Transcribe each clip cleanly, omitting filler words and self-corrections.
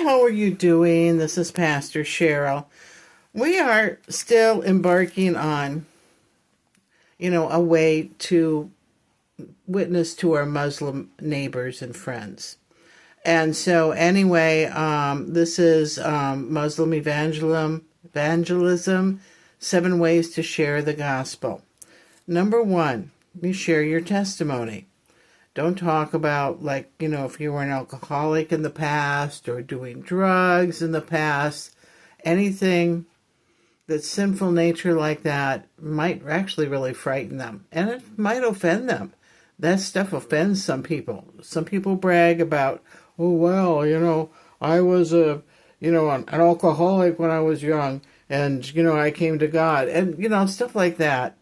how are you doing? This is Pastor Cheryl. We are still embarking on, a way to witness to our Muslim neighbors and friends. And so anyway, this is Muslim evangelism, 7 ways to share the gospel. Number 1, you share your testimony. Don't talk about, if you were an alcoholic in the past or doing drugs in the past. Anything that's sinful nature like that might actually really frighten them. And it might offend them. That stuff offends some people. Some people brag about, oh, well, I was an alcoholic when I was young. And, I came to God. And, stuff like that.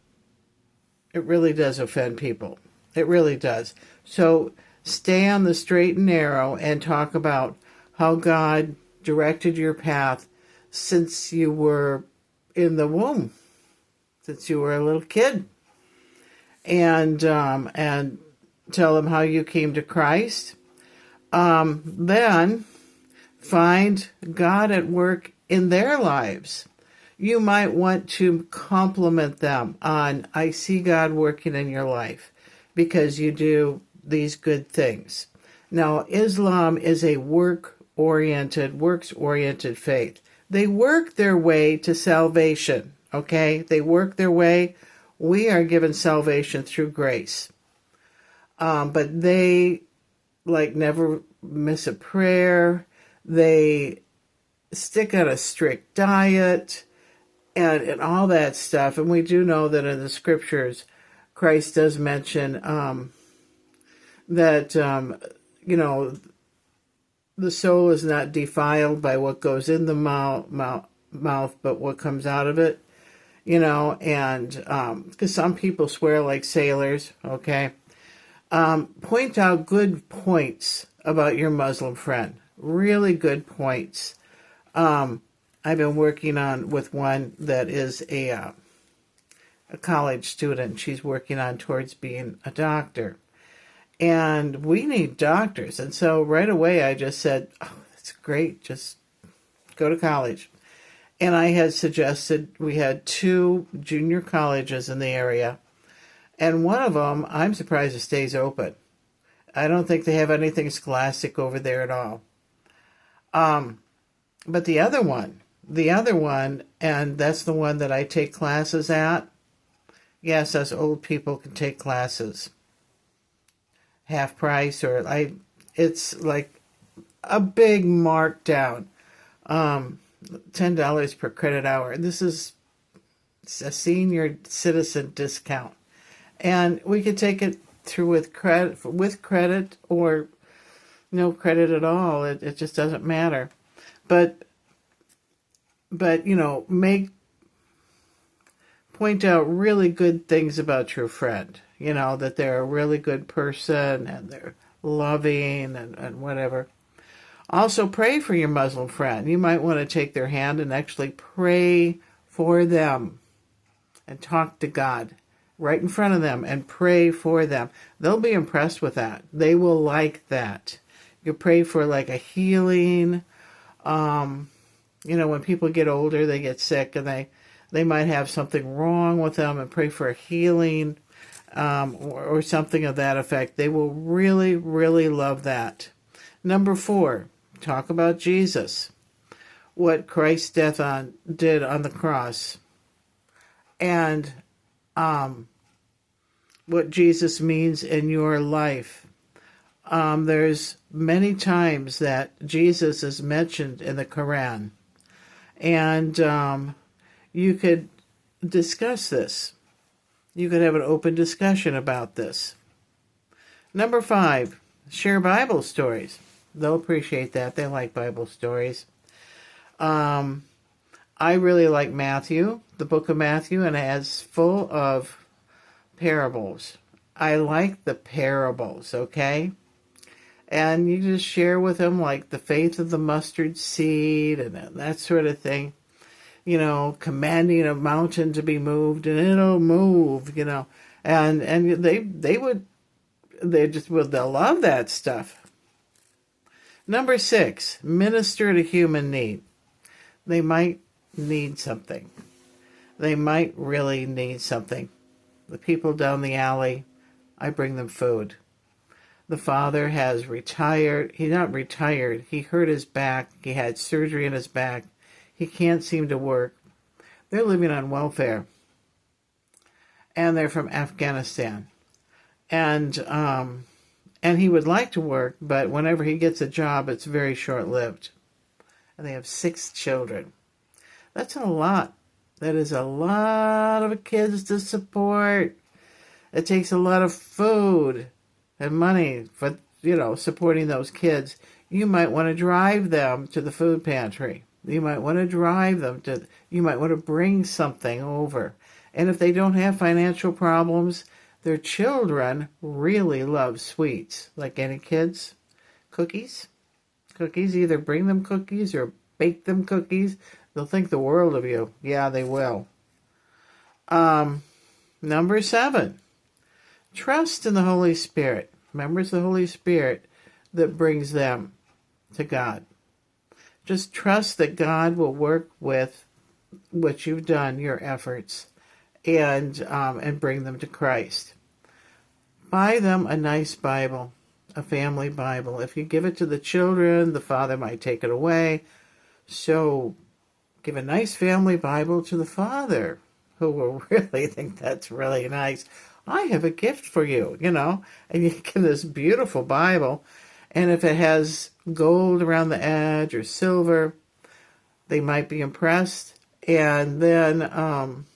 It really does offend people. It really does. So stay on the straight and narrow and talk about how God directed your path since you were in the womb, since you were a little kid. And tell them how you came to Christ. Then find God at work in their lives. You might want to compliment them on, I see God working in your life because you do these good things. Now, Islam is a works-oriented faith. They work their way to salvation, okay? They work their way. We are given salvation through grace. But they, never miss a prayer. They stick on a strict diet and all that stuff. And we do know that in the scriptures, Christ does mention that, the soul is not defiled by what goes in the mouth, but what comes out of it, and because some people swear like sailors, okay? Point out good points about your Muslim friend, really good points. I've been working with one that is a college student. She's working on towards being a doctor. And we need doctors. And so right away I just said, oh, that's great. Just go to college. And I had suggested we had 2 junior colleges in the area. And one of them, I'm surprised it stays open. I don't think they have anything scholastic over there at all. But the other one, and that's the one that I take classes at. Yes, us old people can take classes. Half price, it's like a big markdown. $10 per credit hour. This is a senior citizen discount. And we could take it through with credit or no credit at all. It just doesn't matter. But point out really good things about your friend. That they're a really good person and they're loving and whatever. Also, pray for your Muslim friend. You might want to take their hand and actually pray for them and talk to God right in front of them and pray for them. They'll be impressed with that. They will like that. You pray for a healing. When people get older, they get sick and they might have something wrong with them, and pray for a healing. Or something of that effect. They will really, really love that. Number 4, talk about Jesus. What Christ's death did on the cross. And what Jesus means in your life. There's many times that Jesus is mentioned in the Quran. And you could discuss this. You could have an open discussion about this. Number 5, share Bible stories. They'll appreciate that. They like Bible stories. I really like Matthew, the book of Matthew, and it's full of parables. I like the parables, okay? And you just share with them the faith of the mustard seed and that sort of thing. Commanding a mountain to be moved, and it'll move, and they'll love that stuff. Number 6, minister to human need. They might need something. They might really need something. The people down the alley, I bring them food. The father has retired. He's not retired. He hurt his back. He had surgery in his back. He can't seem to work. They're living on welfare. And they're from Afghanistan. And he would like to work, but whenever he gets a job, it's very short-lived. And they have 6 children. That's a lot. That is a lot of kids to support. It takes a lot of food and money for, supporting those kids. You might want to drive them to the food pantry. You might want to you might want to bring something over. And if they don't have financial problems, their children really love sweets. Like any kids, cookies. Cookies, either bring them cookies or bake them cookies. They'll think the world of you. Yeah, they will. Number 7, trust in the Holy Spirit. Remember, it's the Holy Spirit that brings them to God. Just trust that God will work with what you've done, your efforts, and bring them to Christ. Buy them a nice Bible, a family Bible. If you give it to the children, the father might take it away. So give a nice family Bible to the father, who will really think that's really nice. I have a gift for you, and you give this beautiful Bible. And if it has gold around the edge or silver, they might be impressed. And then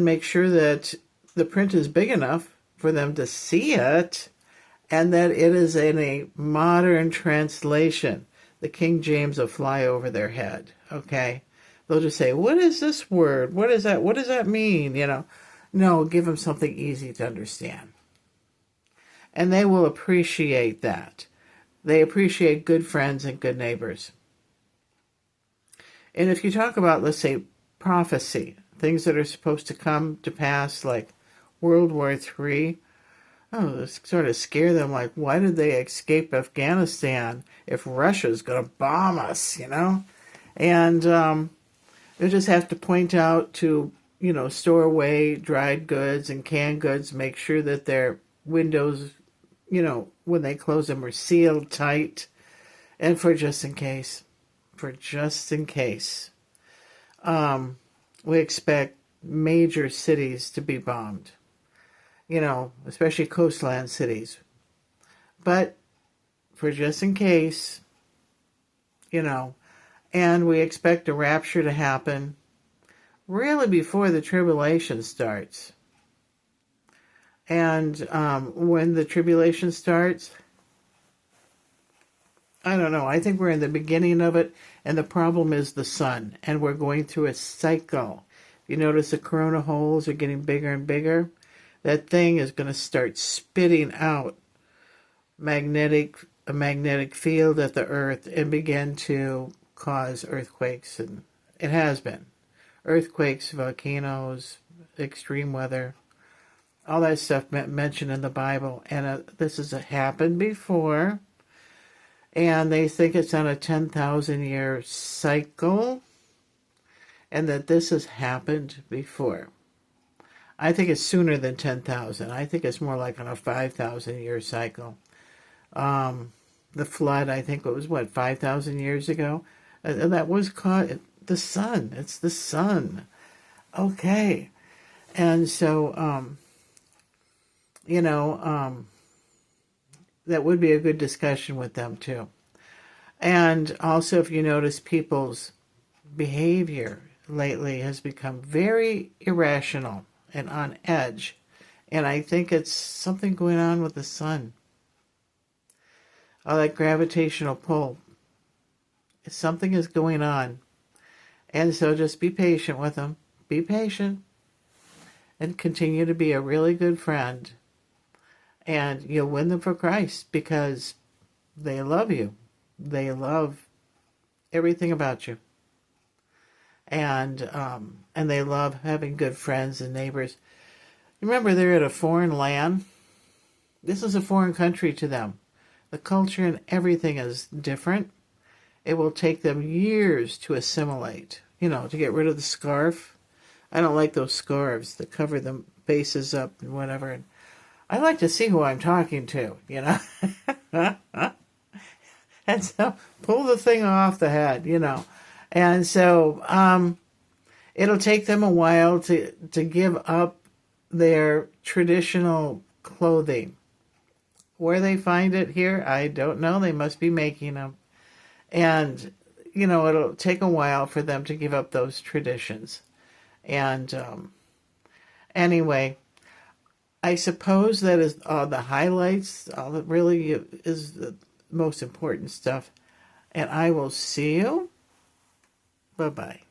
make sure that the print is big enough for them to see it, and that it is in a modern translation. The King James will fly over their head, okay? They'll just say, what is this word? What is that? What does that mean? No, give them something easy to understand. And they will appreciate that. They appreciate good friends and good neighbors. And if you talk about, let's say, prophecy, things that are supposed to come to pass, like World War III, this sort of scare them, like, why did they escape Afghanistan if Russia's going to bomb us, And they just have to point out to, store away dried goods and canned goods, make sure that their windows, when they close them, are sealed tight, and for just in case. We expect major cities to be bombed, especially coastland cities. But for just in case, and we expect a rapture to happen really before the tribulation starts. And when the tribulation starts, I don't know. I think we're in the beginning of it, and the problem is the sun, and we're going through a cycle. You notice the corona holes are getting bigger and bigger. That thing is going to start spitting out a magnetic field at the earth and begin to cause earthquakes, and it has been. Earthquakes, volcanoes, extreme weather, all that stuff mentioned in the Bible. And this has happened before. And they think it's on a 10,000-year cycle, and that this has happened before. I think it's sooner than 10,000. I think it's more like on a 5,000-year cycle. The flood, I think it was, 5,000 years ago? That was caught the sun. It's the sun. Okay. And so, that would be a good discussion with them too. And also, if you notice, people's behavior lately has become very irrational and on edge. And I think it's something going on with the sun. All that gravitational pull. Something is going on. And so just be patient with them. Be patient. And continue to be a really good friend. And you'll win them for Christ because they love you. They love everything about you. And they love having good friends and neighbors. Remember, they're in a foreign land. This is a foreign country to them. The culture and everything is different. It will take them years to assimilate, to get rid of the scarf. I don't like those scarves that cover the bases up and whatever. And I like to see who I'm talking to. And so pull the thing off the head. And so it'll take them a while to give up their traditional clothing. Where they find it here, I don't know. They must be making them. And, it'll take a while for them to give up those traditions. And anyway, I suppose that is all the highlights, all that really is the most important stuff. And I will see you. Bye-bye.